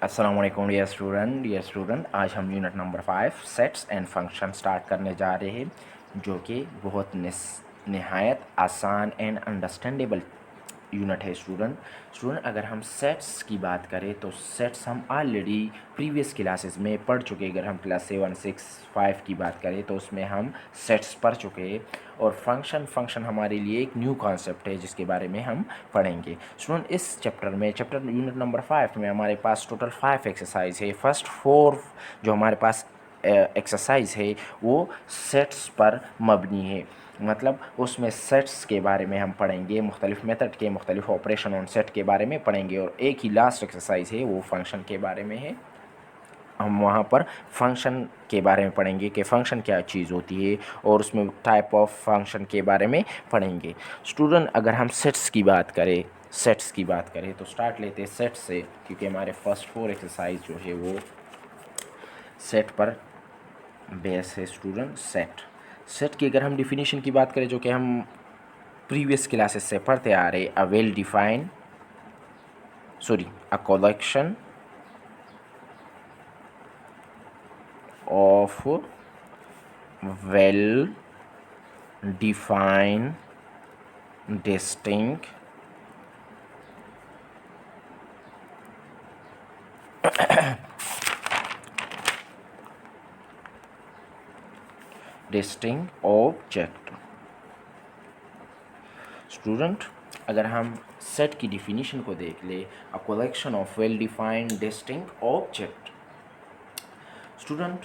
अस्सलाम वालेकुम dear student आज हम unit number 5 sets and function start करने जा रहे हैं, जो कि बहुत नहायत आसान एंड अंडरस्टैंडेबल यूनिट है। स्टूडेंट अगर हम सेट्स की बात करें तो सेट्स हम ऑलरेडी प्रीवियस क्लासेस में पढ़ चुके। अगर हम क्लास 7, 6, 5 की बात करें तो उसमें हम सेट्स पढ़ चुके हैं। और फंक्शन हमारे लिए एक न्यू कॉन्सेप्ट है जिसके बारे में हम पढ़ेंगे। स्टूडेंट इस चैप्टर यूनिट नंबर 5 में हमारे पास टोटल 5 एक्सरसाइज है। फर्स्ट 4 जो हमारे पास एक्सरसाइज है वो सेट्स पर मबनी है। मतलब उसमें सेट्स के बारे में हम पढ़ेंगे, मुख्तलिफ मेथड के मुख्तलिफ ऑपरेशन ऑन सेट के बारे में पढ़ेंगे। और एक ही लास्ट एक्सरसाइज है वो फंक्शन के बारे में है। हम वहाँ पर फंक्शन के बारे में पढ़ेंगे कि फ़ंक्शन क्या चीज़ होती है और उसमें टाइप ऑफ फंक्शन के बारे में पढ़ेंगे। स्टूडेंट अगर हम सेट्स की बात करें तो स्टार्ट लेते हैं सेट से, क्योंकि हमारे फर्स्ट 4 एक्सरसाइज जो है वो सेट पर बेस है। स्टूडेंट सेट की अगर हम डिफिनीशन की बात करें, जो कि हम प्रीवियस क्लासेस से पढ़ते आ रहे, a collection of well defined distinct object. Student अगर हम सेट की डिफिनीशन को देख ले, a collection of well defined distinct object. Student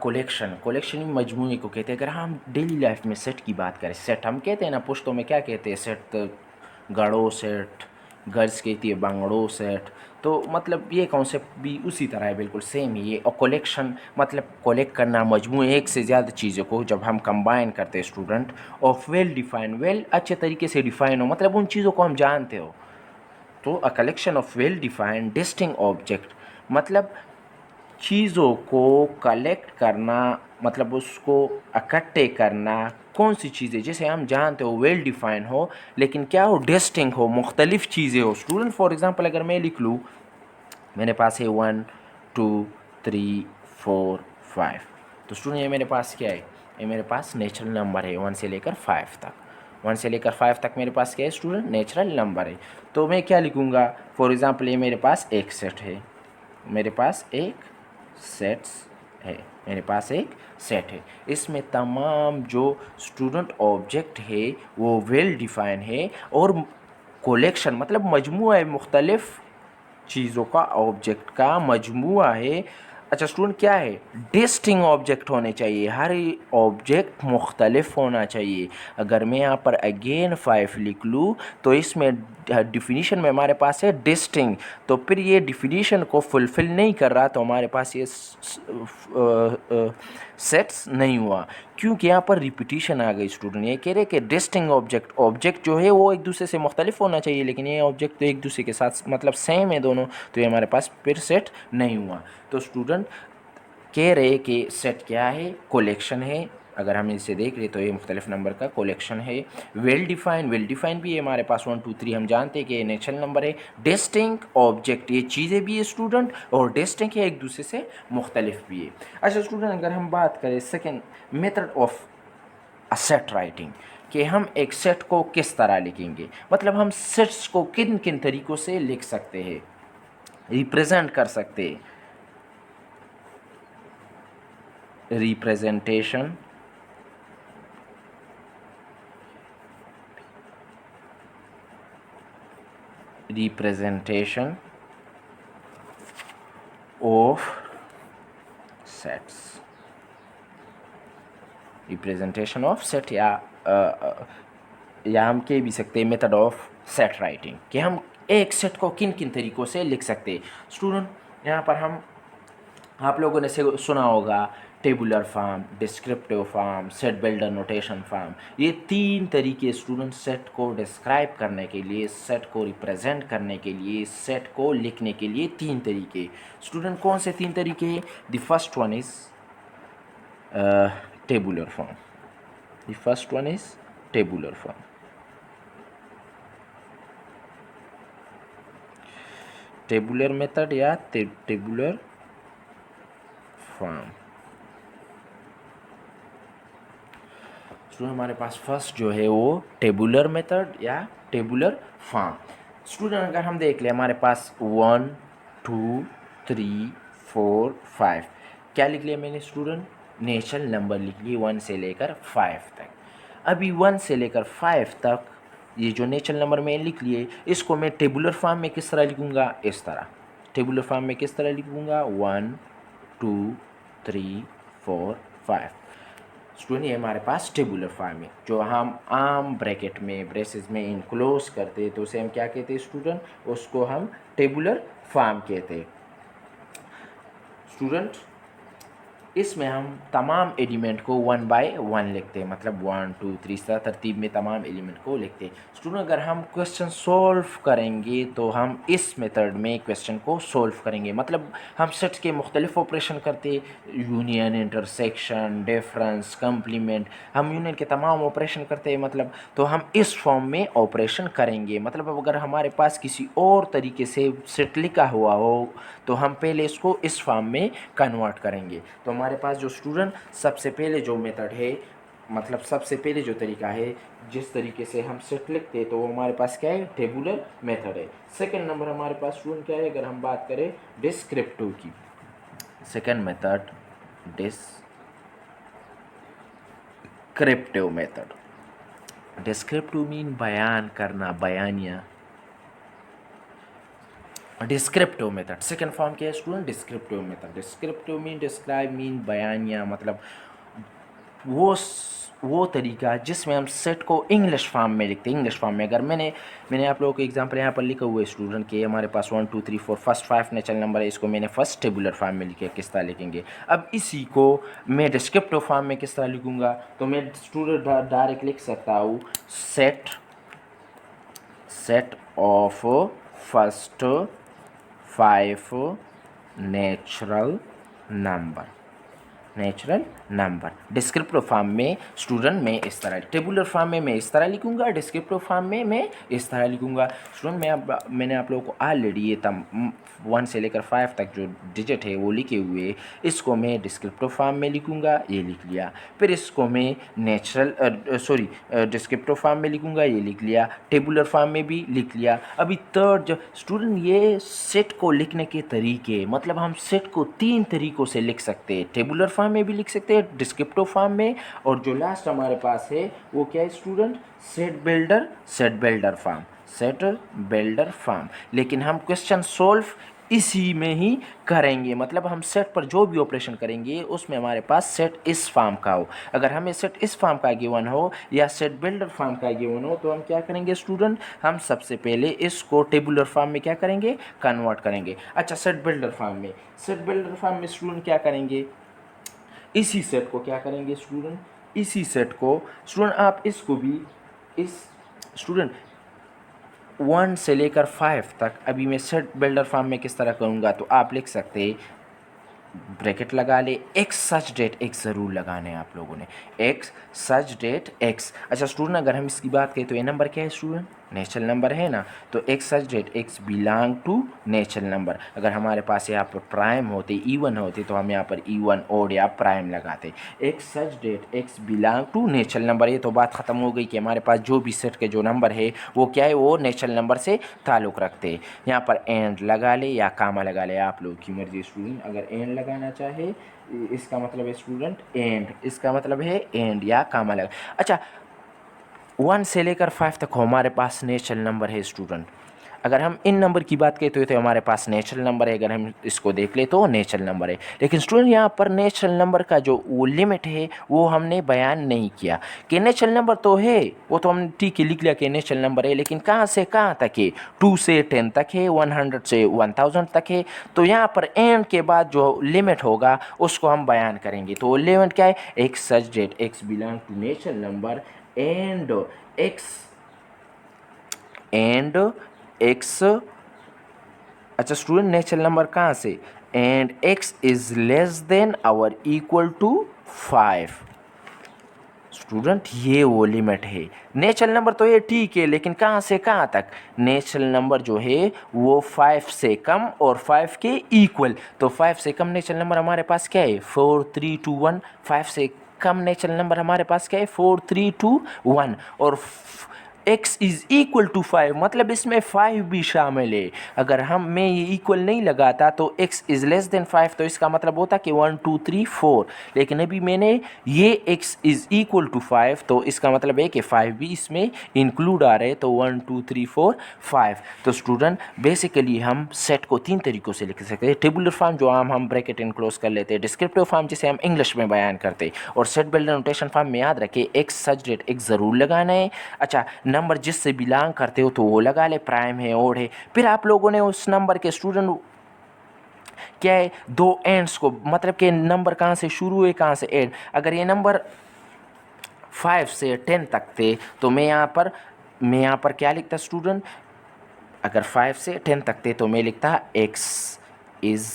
collection ही मजमूए को कहते हैं। अगर हम डेली लाइफ में सेट की बात करें, सेट हम कहते हैं ना, पुश्तों में क्या कहते हैं, सेट तो गड़ो सेट, गर्ल्स कहती है बंगड़ो सेट। तो मतलब ये कॉन्सेप्ट भी उसी तरह है, बिल्कुल सेम ही है। और कलेक्शन मतलब कलेक्ट करना, मजमूए एक से ज़्यादा चीज़ों को जब हम कंबाइन करते हैं student. Of well define, well अच्छे तरीके से डिफाइन हो, मतलब उन चीज़ों को हम जानते हो। तो अ collection of well defined distinct object मतलब चीज़ों को कलेक्ट करना, मतलब उसको इकट्ठे करना। कौन सी चीज़ें जैसे हम जानते हो वेल डिफाइन हो, लेकिन क्या हो, डिस्टिंक्ट हो, मुख्तलिफ चीज़ें हो। स्टूडेंट फॉर एग्जांपल अगर मैं लिख लूँ, मेरे पास है 1 2 3 4 5। तो स्टूडेंट ये मेरे पास क्या है, ये मेरे पास नेचुरल नंबर है 1 से लेकर 5 तक। 1 से लेकर 5 तक मेरे पास क्या है स्टूडेंट, नेचुरल नंबर है। तो मैं क्या लिखूँगा, फॉर एग्ज़ाम्पल ये मेरे पास एक सेट है, मेरे पास एक सेट्स है, मेरे पास एक सेट है। इसमें तमाम जो स्टूडेंट ऑब्जेक्ट है वो वेल डिफाइन है। और कोलेक्शन मतलब मजमुआ है, मुख्तलिफ चीज़ों का, ऑब्जेक्ट का मजमुआ है। अच्छा स्टूडेंट क्या है, डिस्टिंक्ट ऑब्जेक्ट होने चाहिए, हर ऑब्जेक्ट मुख्तलिफ होना चाहिए। अगर मैं यहाँ पर अगेन 5 लिख लूँ तो इसमें डिफिनीशन में हमारे पास है डिस्टिंक्ट, तो फिर ये डिफिनीशन को फुलफ़िल नहीं कर रहा, तो हमारे पास ये सेट्स नहीं हुआ, क्योंकि यहाँ पर रिपीटिशन आ गई। स्टूडेंट ये कह रहे कि डिस्टिंक्ट ऑब्जेक्ट जो है वो एक दूसरे से मुख्तलिफ होना चाहिए, लेकिन ये ऑब्जेक्ट तो एक दूसरे के साथ मतलब सेम है दोनों, तो ये हमारे पास फिर सेट नहीं हुआ। तो स्टूडेंट कह रहे कि सेट क्या है, कोलेक्शन है। अगर हम इसे देख रहे तो ये मुख्तलिफ नंबर का कोलेक्शन है। वेल डिफाइन भी है हमारे पास 1 2 3, हम जानते हैं कि ये नेचुरल नंबर है। डिस्टिंक्ट ऑब्जेक्ट, ये चीज़ें भी है स्टूडेंट, और डिस्टिंक्ट है, एक दूसरे से मुख्तलिफ भी है। अच्छा स्टूडेंट अगर हम बात करें second method of a set writing, कि हम एक सेट को किस तरह लिखेंगे, मतलब हम सेट्स को किन किन तरीक़ों से लिख सकते हैं, रिप्रेजेंट कर सकते हैं। Representation of sets, representation of set, या हम कह भी सकते हैं मेथड ऑफ सेट राइटिंग, कि हम एक सेट को किन किन तरीक़ों से लिख सकते हैं। स्टूडेंट यहाँ पर हम, आप लोगों ने से सुना होगा tabular form, descriptive form, set builder notation form. ये 3 तरीके स्टूडेंट सेट को डिस्क्राइब करने के लिए, सेट को रिप्रेजेंट करने के लिए, सेट को लिखने के लिए 3 तरीके। स्टूडेंट कौन से 3 तरीके, the first one is tabular form, the first one is tabular form. Tabular method या टेबुलर फॉर्म। स्टूडेंट हमारे पास फर्स्ट जो है वो टेबुलर मेथड या टेबुलर फॉर्म। स्टूडेंट अगर हम देख ले हमारे पास 1 2 3 4 5 क्या लिख लिया मैंने स्टूडेंट, नेचुरल नंबर लिख लिए 1 से लेकर 5 तक। अभी 1 से लेकर 5 तक ये जो नेचुरल नंबर मैंने लिख लिए, इसको मैं टेबुलर फॉर्म में किस तरह लिखूंगा, इस तरह। टेबुलर फॉर्म में किस तरह लिखूंगा, 1 2 3 4 5। स्टूडेंट ये हमारे पास टेबुलर फॉर्म है, जो हम आम ब्रैकेट में ब्रेसेस में इनक्लोज करते तो उसे हम क्या कहते हैं स्टूडेंट, उसको हम टेबुलर फॉर्म कहते हैं। स्टूडेंट इसमें हम तमाम एलिमेंट को 1 बाय 1 लिखते हैं, मतलब 1 2 3 इस तरह तरतीब में तमाम एलिमेंट को लिखते हैं। स्टूडेंट अगर हम क्वेश्चन सॉल्व करेंगे तो हम इस मेथड में क्वेश्चन को सॉल्व करेंगे, मतलब हम सेट्स के मुख्तलिफ ऑपरेशन करते, यूनियन, इंटरसेक्शन, डिफरेंस, कम्प्लीमेंट, हम यूनियन के तमाम ऑपरेशन करते हैं, मतलब तो हम इस फॉर्म में ऑपरेशन करेंगे। मतलब अब अगर हमारे पास किसी और तरीके से सेट लिखा हुआ हो तो हम पहले इसको इस फॉर्म में कन्वर्ट करेंगे। तो हमारे पास जो स्टूडेंट सबसे पहले जो मेथड है, मतलब सबसे पहले जो तरीका है जिस तरीके से हम सेट लिखते हैं, तो वो हमारे पास क्या है, टेबुलर मेथड है। सेकंड नंबर हमारे पास स्टूडेंट क्या है, अगर हम बात करें डिस्क्रिप्टिव की, second method descriptive method. Descriptive mean बयान करना, बयानिया। डिस्क्रिप्टिव मेथड सेकंड फॉर्म क्या है student, descriptive method. Descriptive mean describe mean बयानिया, मतलब वो तरीका जिसमें हम सेट को इंग्लिश फॉर्म में लिखते हैं। इंग्लिश फॉर्म में अगर मैंने आप लोगों को एग्जांपल यहाँ पर लिखा हुआ है स्टूडेंट के, हमारे पास 1 2 3 4 फर्स्ट 5 नेचुरल नंबर है, इसको मैंने फर्स्ट टेबुलर फॉर्म में लिखा, किस तरह लिखेंगे। अब इसी को मैं डिस्क्रिप्टिव फॉर्म में किस तरह लिखूँगा, तो मैं स्टूडेंट डायरेक्ट लिख सकता हूँ set of first 5 natural number. Descriptive form में स्टूडेंट मैं इस तरह, टेबुलर फॉर्म में मैं इस तरह लिखूंगा, डिस्क्रिप्टिव फॉर्म में मैं इस तरह लिखूंगा। स्टूडेंट मैंने आप लोगों को ऑलरेडी ये 1 से लेकर 5 तक जो डिजिट है वो लिखे हुए, इसको मैं डिस्क्रिप्टिव फॉर्म में लिखूंगा, ये लिख लिया। फिर इसको मैं डिस्क्रिप्टिव फॉर्म में लिखूंगा, ये लिख लिया। टेबुलर फॉर्म में भी लिख लिया। अभी थर्ड जो स्टूडेंट, ये सेट को लिखने के तरीके, मतलब हम सेट को 3 तरीक़ों से लिख सकते हैं, टेबुलर फॉर्म में भी लिख सकते हैं, डिस्क्रिप्टिव फॉर्म में, और जो लास्ट हमारे पास है वो क्या है स्टूडेंट, सेट बिल्डर फॉर्म। लेकिन हम क्वेश्चन सॉल्व इसी में ही करेंगे, मतलब हम सेट पर जो भी ऑपरेशन करेंगे उसमें हमारे पास सेट इस फॉर्म का हो। अगर हमें सेट इस फॉर्म का गिवन हो या सेट बिल्डर फॉर्म का गिवन हो तो हम क्या करेंगे स्टूडेंट, हम सबसे पहले इसको टेबुलर फॉर्म में क्या करेंगे, कन्वर्ट करेंगे। अच्छा, सेट बिल्डर फॉर्म में स्टूडेंट क्या करेंगे, इसी सेट को क्या करेंगे स्टूडेंट, इसी सेट को स्टूडेंट आप इसको भी इस स्टूडेंट 1 से लेकर 5 तक अभी मैं सेट बिल्डर फॉर्म में किस तरह करूँगा, तो आप लिख सकते हैं, ब्रैकेट लगा ले, एक्स सच डेट एक्स ज़रूर लगाने हैं आप लोगों ने, एक्स सच डेट एक्स। अच्छा स्टूडेंट अगर हम इसकी बात करें तो ये नंबर क्या है स्टूडेंट, नेचुरल नंबर है ना, तो x such that x belong to natural number. अगर हमारे पास यहाँ पर प्राइम होते, इवन होते, तो हम यहाँ पर इवन ओड या प्राइम लगाते। X such that x belong to natural number, ये तो बात ख़त्म हो गई कि हमारे पास जो भी सेट के जो नंबर है वो क्या है, वो नेचुरल नंबर से ताल्लुक़ रखते हैं। यहाँ पर एंड लगा ले या कामा लगा ले, आप लोग की मर्जी स्टूडेंट। अगर एंड लगाना चाहे इसका मतलब है स्टूडेंट एंड, इसका मतलब है एंड या कामा लगा। अच्छा 1 से लेकर 5 तक हमारे पास नेचुरल नंबर है स्टूडेंट। अगर हम इन नंबर की बात करें तो हमारे पास नेचुरल नंबर है, अगर हम इसको देख ले तो नेचुरल नंबर है। लेकिन स्टूडेंट यहाँ पर नेचुरल नंबर का जो वो लिमिट है वो हमने बयान नहीं किया कि नेचुरल नंबर तो है, वो तो हमने ठीक है लिख लिया कि नेचुरल नंबर है, लेकिन कहाँ से कहाँ तक है, 2 से 10 तक है, 100 से 1000 तक है। तो यहाँ पर एंड के बाद जो लिमिट होगा उसको हम बयान करेंगे। तो लिमिट क्या है, x such that x belong to natural number and x. अच्छा स्टूडेंट नेचुरल नंबर कहाँ से, and x is less than और इक्वल टू 5। स्टूडेंट ये वो लिमिट है। नेचुरल नंबर तो ये ठीक है, लेकिन कहाँ से कहाँ तक? नेचुरल नंबर जो है वो 5 से कम और 5 के इक्वल। तो 5 से कम नेचुरल नंबर हमारे पास क्या है? 4 3 2 1। 5 से कम नेचुरल नंबर हमारे पास क्या है? 4 3 2 1। और x इज़ इक्वल टू 5, मतलब इसमें 5 भी शामिल है। अगर मैं ये इक्वल नहीं लगाता तो x इज़ लेस देन 5, तो इसका मतलब होता कि 1 2 3 4। लेकिन अभी मैंने ये x इज़ इक्वल टू 5, तो इसका मतलब है कि 5 भी इसमें इंक्लूड आ रहे हैं। तो 1 2 3 4 5। तो स्टूडेंट बेसिकली हम सेट को 3 तरीक़ों से लिख सकते हैं। टेबुलर फॉर्म जो हम ब्रैकेट इनक्लोज कर लेते हैं, डिस्क्रिप्टिव फॉर्म जिसे हम इंग्लिश में बयान करते हैं, और सेट बिल्डर नोटेशन फॉर्म में याद रखें x सच डेट x ज़रूर लगाना है। अच्छा, नंबर जिससे बिलोंग करते हो तो वो लगा ले, प्राइम है, ओड है। फिर आप लोगों ने उस नंबर के स्टूडेंट क्या है, दो एंड्स को, मतलब कि नंबर कहाँ से शुरू है कहाँ से एंड। अगर ये नंबर 5 से 10 तक थे तो मैं यहाँ पर क्या लिखता स्टूडेंट? अगर 5 से 10 तक थे तो मैं लिखता x इज़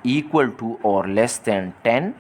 इक्वल टू और लेस देन 10,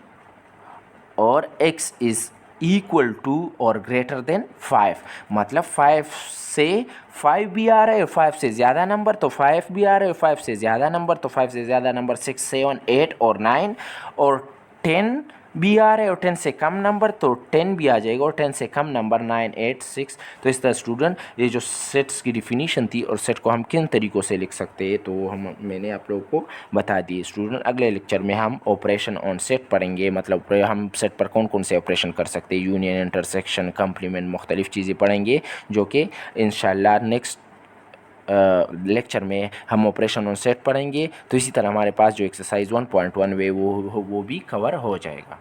और x इज़ इक्वल टू और ग्रेटर देन 5। मतलब 5 से 5 भी आ रहा है, 5 से ज़्यादा नंबर तो 5 भी आ रहा है, 5 से ज़्यादा नंबर तो 5 से ज़्यादा नंबर 6 7 8 और 9, और 10 भी आ रहा है, और 10 से कम नंबर तो 10 भी आ जाएगा, और 10 से कम नंबर 9 8 6। तो इस तरह स्टूडेंट ये जो सेट्स की डिफिनीशन थी और सेट को हम किन तरीक़ों से लिख सकते हैं तो मैंने आप लोगों को बता दिए। स्टूडेंट अगले लेक्चर में हम ऑपरेशन ऑन सेट पढ़ेंगे, मतलब हम सेट पर कौन कौन से ऑपरेशन कर सकते हैं, यूनियन, इंटरसेक्शन, कंप्लीमेंट, मुख्तलिफ़ चीज़ें पढ़ेंगे, जो कि इंशाल्लाह नेक्स्ट लेक्चर में हम ऑपरेशन ऑन सेट पढ़ेंगे। तो इसी तरह हमारे पास जो एक्सरसाइज 1.1 वे वो भी कवर हो जाएगा।